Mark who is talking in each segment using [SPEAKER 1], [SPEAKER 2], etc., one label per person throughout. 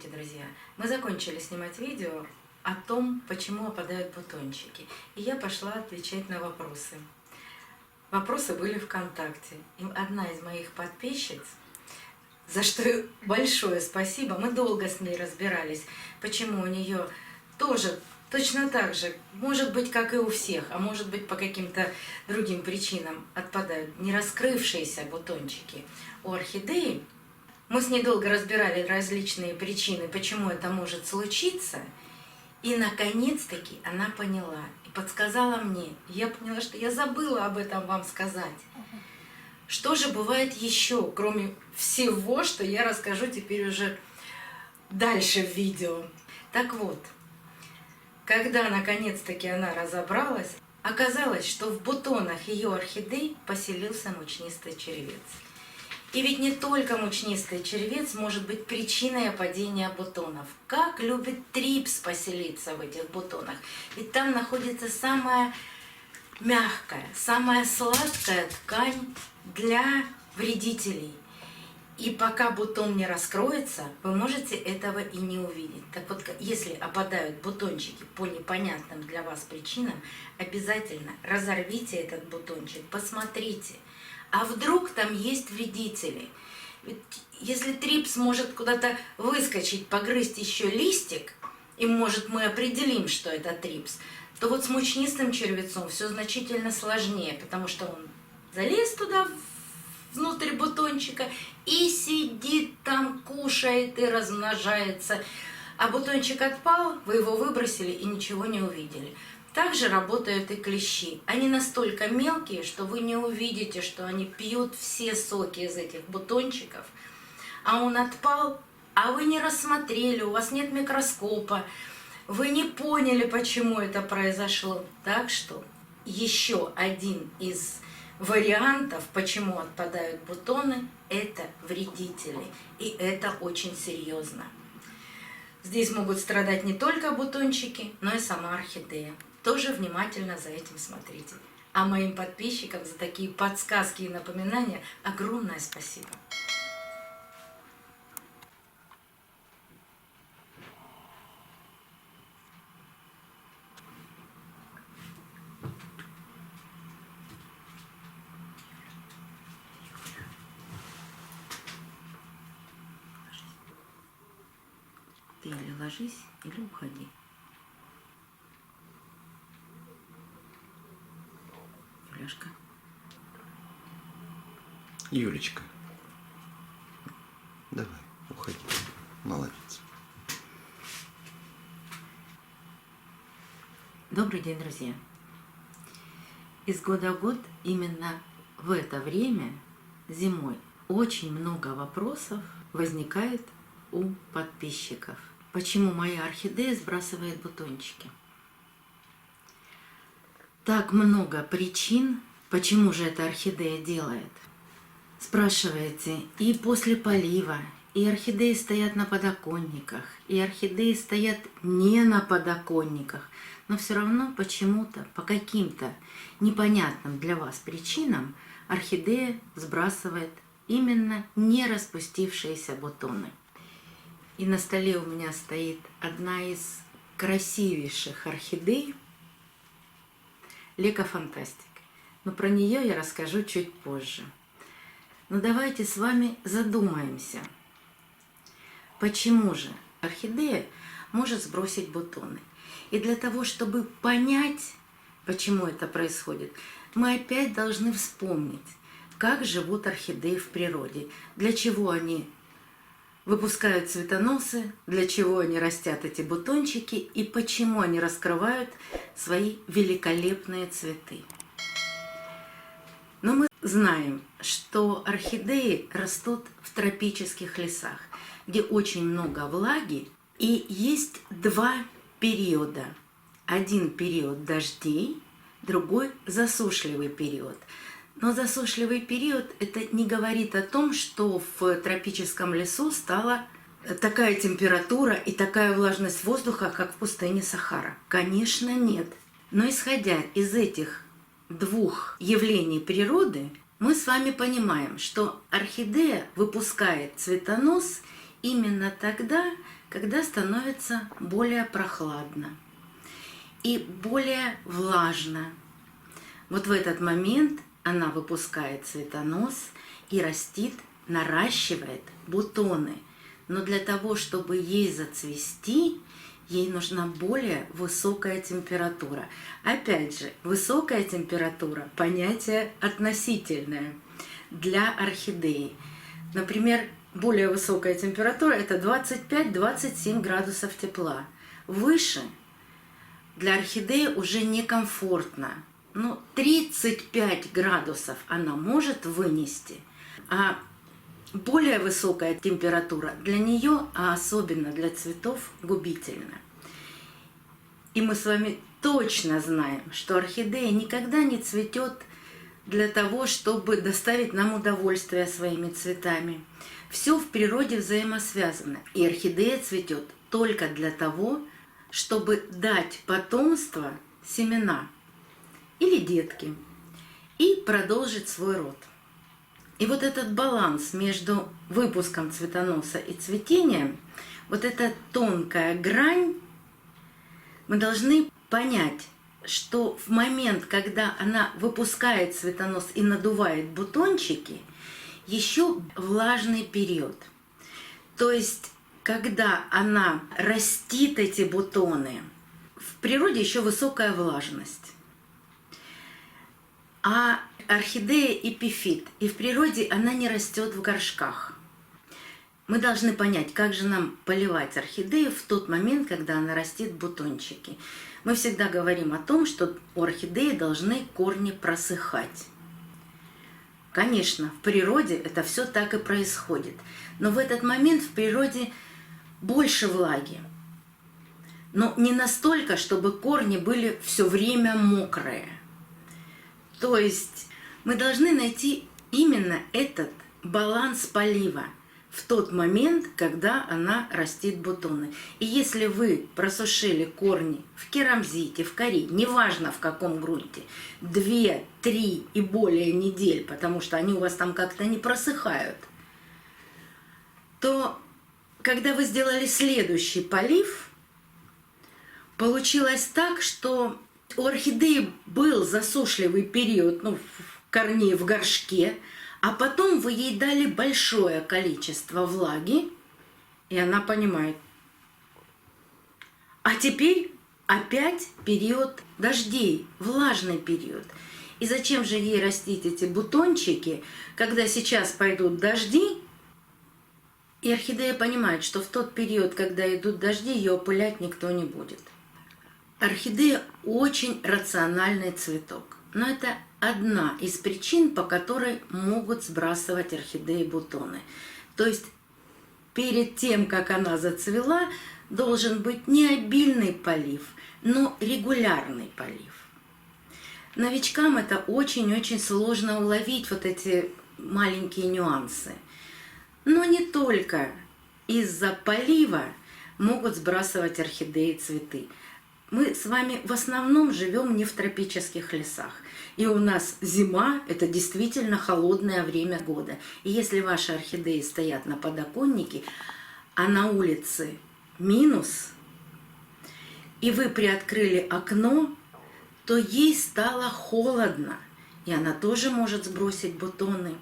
[SPEAKER 1] Здравствуйте, друзья! Мы закончили снимать видео о том, почему опадают бутончики. И я пошла отвечать на вопросы. Вопросы были ВКонтакте. И одна из моих подписчиц, за что большое спасибо, мы долго с ней разбирались, почему у нее тоже точно так же, может быть, как и у всех, а может быть, по каким-то другим причинам отпадают не раскрывшиеся бутончики у орхидеи. Мы с ней долго разбирали различные причины, почему это может случиться. И, наконец-таки, она поняла и подсказала мне. Я поняла, что я забыла об этом вам сказать. Что же бывает еще, кроме всего, что я расскажу теперь уже дальше в видео. Так вот, когда, наконец-таки, она разобралась, оказалось, что в бутонах ее орхидей поселился мучнистый червец. И ведь не только мучнистый червец может быть причиной опадения бутонов. Как любит трипс поселиться в этих бутонах. Ведь там находится самая мягкая, самая сладкая ткань для вредителей. И пока бутон не раскроется, вы можете этого и не увидеть. Так вот, если опадают бутончики по непонятным для вас причинам, обязательно разорвите этот бутончик, посмотрите. А вдруг там есть вредители? Ведь если трипс может куда-то выскочить, погрызть еще листик, и может мы определим, что это трипс, то вот с мучнистым червецом все значительно сложнее, потому что он залез туда, внутрь бутончика, и сидит там, кушает и размножается. А бутончик отпал, вы его выбросили и ничего не увидели. Также работают и клещи. Они настолько мелкие, что вы не увидите, что они пьют все соки из этих бутончиков. А он отпал, а вы не рассмотрели, у вас нет микроскопа, вы не поняли, почему это произошло. Так что еще один из вариантов, почему отпадают бутоны, это вредители. И это очень серьезно. Здесь могут страдать не только бутончики, но и сама орхидея. Тоже внимательно за этим смотрите. А моим подписчикам за такие подсказки и напоминания огромное спасибо. Ты или ложись, или уходи. Юляшка.
[SPEAKER 2] Юлечка, давай, уходи. Молодец.
[SPEAKER 1] Добрый день, друзья. Из года в год именно в это время, зимой, очень много вопросов возникает у подписчиков. Почему моя орхидея сбрасывает бутончики? Так много причин, почему же эта орхидея делает. Спрашиваете, и после полива, и орхидеи стоят на подоконниках, и орхидеи стоят не на подоконниках, но все равно почему-то, по каким-то непонятным для вас причинам, орхидея сбрасывает именно не распустившиеся бутоны. И на столе у меня стоит одна из красивейших орхидей, Лека Фантастик. Но про нее я расскажу чуть позже. Но давайте с вами задумаемся, почему же орхидея может сбросить бутоны. И для того, чтобы понять, почему это происходит, мы опять должны вспомнить, как живут орхидеи в природе, для чего они выпускают цветоносы, для чего они растят эти бутончики и почему они раскрывают свои великолепные цветы. Но мы знаем, что орхидеи растут в тропических лесах, где очень много влаги, и есть два периода. Один период дождей, другой засушливый период. Но засушливый период это не говорит о том, что в тропическом лесу стала такая температура и такая влажность воздуха, как в пустыне Сахара. Конечно, нет. Но исходя из этих двух явлений природы, мы с вами понимаем, что орхидея выпускает цветонос именно тогда, когда становится более прохладно и более влажно. Вот в этот момент она выпускает цветонос и растит, наращивает бутоны. Но для того, чтобы ей зацвести, ей нужна более высокая температура. Опять же, высокая температура – понятие относительное для орхидеи. Например, более высокая температура – это 25-27 градусов тепла. Выше для орхидеи уже некомфортно. Но 35 градусов она может вынести, а более высокая температура для нее, а особенно для цветов, губительна. И мы с вами точно знаем, что орхидея никогда не цветет для того, чтобы доставить нам удовольствие своими цветами. Все в природе взаимосвязано, и орхидея цветет только для того, чтобы дать потомство, семена или детки, и продолжить свой род. И вот этот баланс между выпуском цветоноса и цветением, вот эта тонкая грань, мы должны понять, что в момент, когда она выпускает цветонос и надувает бутончики, еще влажный период. То есть, когда она растит эти бутоны, в природе еще высокая влажность. А орхидея эпифит, и в природе она не растет в горшках. Мы должны понять, как же нам поливать орхидею в тот момент, когда она растит бутончики. Мы всегда говорим о том, что у орхидеи должны корни просыхать. Конечно, в природе это все так и происходит. Но в этот момент в природе больше влаги. Но не настолько, чтобы корни были все время мокрые. То есть мы должны найти именно этот баланс полива в тот момент, когда она растит бутоны. И если вы просушили корни в керамзите, в коре, неважно в каком грунте, 2, 3 и более недель, потому что они у вас там как-то не просыхают, то когда вы сделали следующий полив, получилось так, что у орхидеи был засушливый период, корней в горшке, а потом вы ей дали большое количество влаги, и она понимает. А теперь опять период дождей, влажный период. И зачем же ей растить эти бутончики, когда сейчас пойдут дожди? И орхидея понимает, что в тот период, когда идут дожди, ее опылять никто не будет. Орхидея очень рациональный цветок, но это одна из причин, по которой могут сбрасывать орхидеи бутоны. То есть перед тем, как она зацвела, должен быть не обильный полив, но регулярный полив. Новичкам это очень-очень сложно уловить, вот эти маленькие нюансы. Но не только из-за полива могут сбрасывать орхидеи цветы. Мы с вами в основном живем не в тропических лесах. И у нас зима – это действительно холодное время года. И если ваши орхидеи стоят на подоконнике, а на улице минус, и вы приоткрыли окно, то ей стало холодно, и она тоже может сбросить бутоны.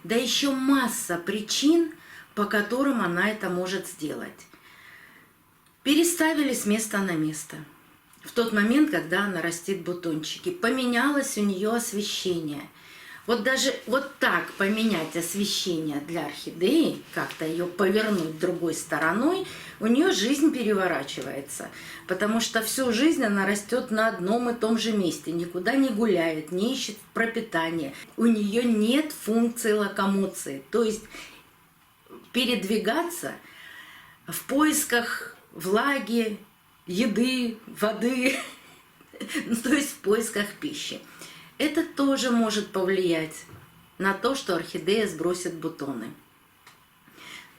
[SPEAKER 1] Да еще масса причин, по которым она это может сделать. Переставили с места на место. В тот момент, когда она растит бутончики, поменялось у нее освещение. Вот даже вот так поменять освещение для орхидеи, как-то ее повернуть другой стороной, у нее жизнь переворачивается. Потому что всю жизнь она растет на одном и том же месте, никуда не гуляет, не ищет пропитания. У нее нет функции локомоции, то есть передвигаться в поисках влаги, еды, воды, то есть в поисках пищи. Это тоже может повлиять на то, что орхидея сбросит бутоны.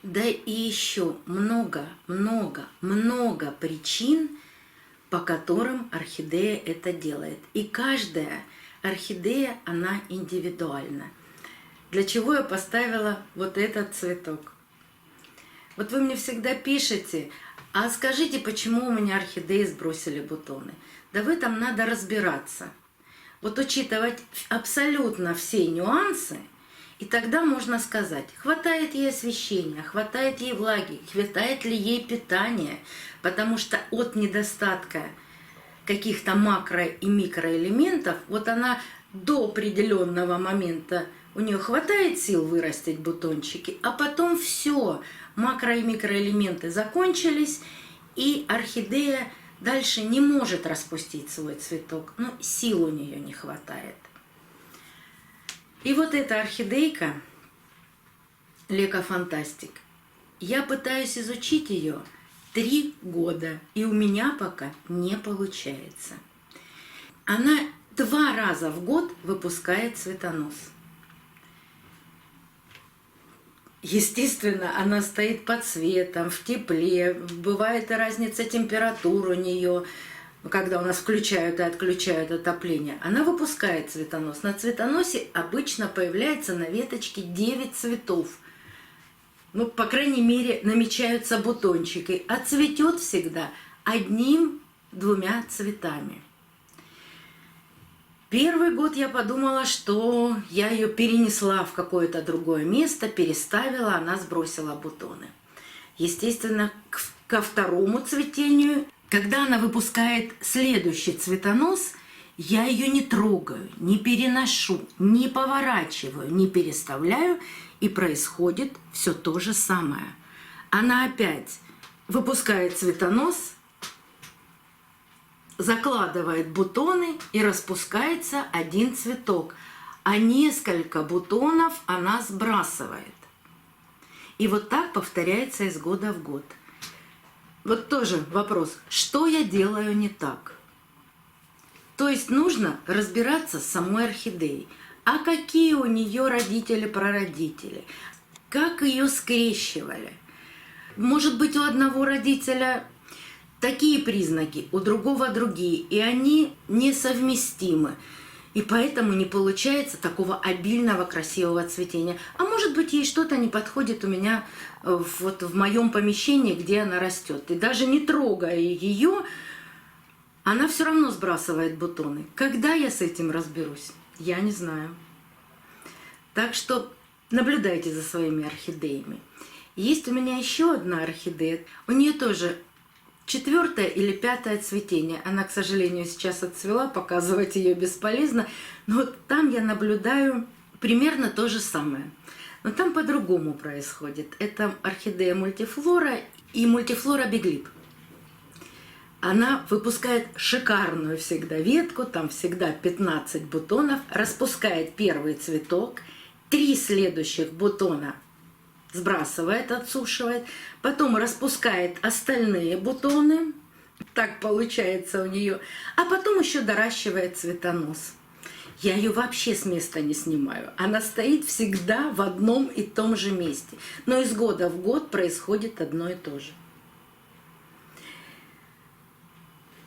[SPEAKER 1] Да и еще много причин, по которым орхидея это делает. И каждая орхидея, она индивидуальна. Для чего я поставила вот этот цветок? Вот вы мне всегда пишете, А скажите, почему у меня орхидеи сбросили бутоны? Да в этом надо разбираться. Вот учитывать абсолютно все нюансы, и тогда можно сказать, хватает ей освещения, хватает ей влаги, хватает ли ей питания, потому что от недостатка каких-то макро- и микроэлементов, вот она до определенного момента, у нее хватает сил вырастить бутончики, а потом все, макро- и микроэлементы закончились, и орхидея дальше не может распустить свой цветок, но сил у нее не хватает. И вот эта орхидейка, Лека Фантастик, я пытаюсь изучить ее 3 года, и у меня пока не получается. Она 2 раза в год выпускает цветонос. Естественно, она стоит под светом, в тепле, бывает разница температур у нее, когда у нас включают и отключают отопление. Она выпускает цветонос. На цветоносе обычно появляется на веточке 9 цветов. Ну, по крайней мере, намечаются бутончики. А цветет всегда 1-2 цветами. Первый год я подумала, что я ее перенесла в какое-то другое место, переставила, она сбросила бутоны. Естественно, ко второму цветению, когда она выпускает следующий цветонос, я ее не трогаю, не переношу, не поворачиваю, не переставляю, и происходит все то же самое. Она опять выпускает цветонос, закладывает бутоны и распускается 1 цветок, а несколько бутонов она сбрасывает. И вот так повторяется из года в год. Вот тоже вопрос, что я делаю не так? То есть нужно разбираться с самой орхидеей. А какие у нее родители-прародители? Как ее скрещивали? Может быть, у одного родителя такие признаки, у другого другие, и они несовместимы. И поэтому не получается такого обильного, красивого цветения. А может быть, ей что-то не подходит у меня вот в моем помещении, где она растет. И даже не трогая ее, она все равно сбрасывает бутоны. Когда я с этим разберусь, я не знаю. Так что наблюдайте за своими орхидеями. Есть у меня еще одна орхидея. У нее тоже 4-е или 5-е цветение. Она, к сожалению, сейчас отцвела, показывать ее бесполезно. Но вот там я наблюдаю примерно то же самое. Но там по-другому происходит. Это орхидея мультифлора и мультифлора биглип. Она выпускает шикарную всегда ветку, там всегда 15 бутонов, распускает первый цветок, 3 следующих бутона сбрасывает, отсушивает, потом распускает остальные бутоны, так получается у нее, а потом еще доращивает цветонос. Я ее вообще с места не снимаю, она стоит всегда в одном и том же месте, но из года в год происходит одно и то же.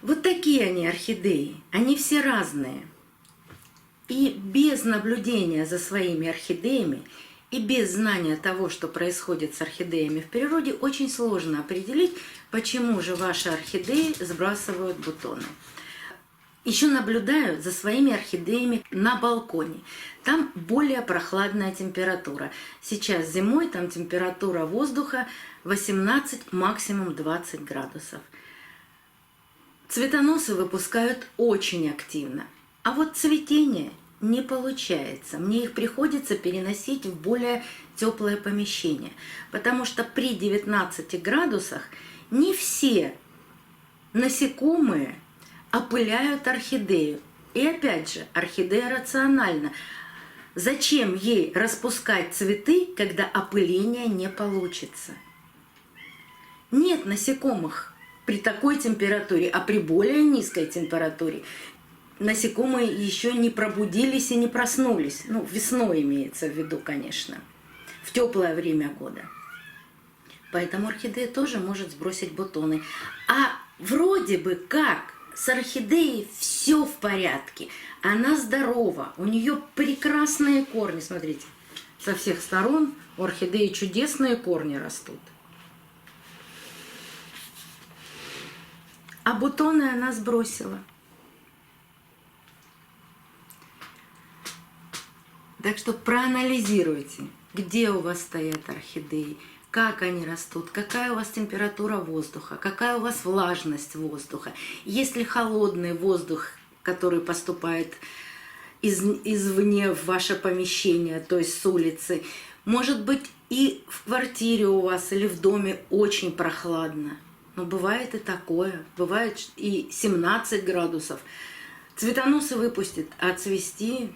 [SPEAKER 1] Вот такие они орхидеи, они все разные. И без наблюдения за своими орхидеями и без знания того, что происходит с орхидеями в природе, очень сложно определить, почему же ваши орхидеи сбрасывают бутоны. Еще наблюдаю за своими орхидеями на балконе. Там более прохладная температура. Сейчас зимой там температура воздуха 18, максимум 20 градусов. Цветоносы выпускают очень активно, а вот цветение не получается. Мне их приходится переносить в более теплое помещение, потому что при 19 градусах не все насекомые опыляют орхидею. И опять же, орхидея рациональна. Зачем ей распускать цветы, когда опыление не получится? Нет насекомых при такой температуре, а при более низкой температуре насекомые еще не пробудились и не проснулись. Ну, весной имеется в виду, конечно, в теплое время года. Поэтому орхидея тоже может сбросить бутоны. А вроде бы как с орхидеей все в порядке. Она здорова, у нее прекрасные корни. Смотрите, со всех сторон у орхидеи чудесные корни растут. А бутоны она сбросила. Так что проанализируйте, где у вас стоят орхидеи, как они растут, какая у вас температура воздуха, какая у вас влажность воздуха. Если холодный воздух, который поступает извне в ваше помещение, то есть с улицы, может быть и в квартире у вас или в доме очень прохладно. Но бывает и такое, бывает и 17 градусов. Цветоносы выпустит, а цвести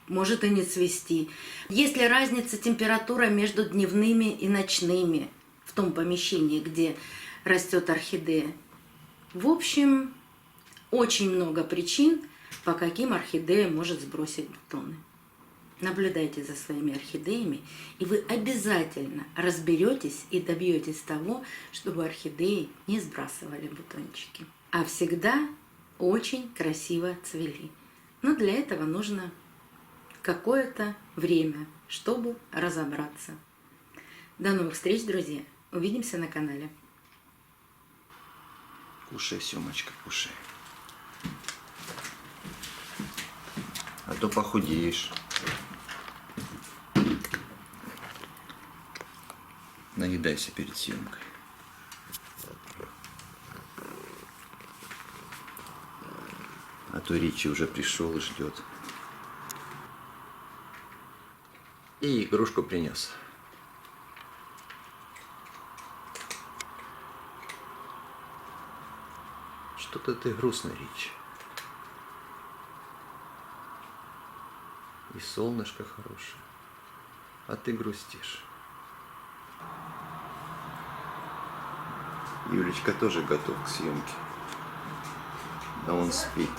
[SPEAKER 1] может и не цвести. Есть ли разница температура между дневными и ночными в том помещении, где растет орхидея? В общем, очень много причин, по каким орхидея может сбросить бутоны. Наблюдайте за своими орхидеями, и вы обязательно разберетесь и добьетесь того, чтобы орхидеи не сбрасывали бутончики, а всегда очень красиво цвели. Но для этого нужно какое-то время, чтобы разобраться. До новых встреч, друзья! Увидимся на канале.
[SPEAKER 2] Кушай, Семочка, кушай. А то похудеешь. Наедайся перед съемкой. А то Ричи уже пришел и ждет. И игрушку принес. Что-то ты грустный, Ричи. И солнышко хорошее, а ты грустишь. Юлечка тоже готов к съемке, но он спит.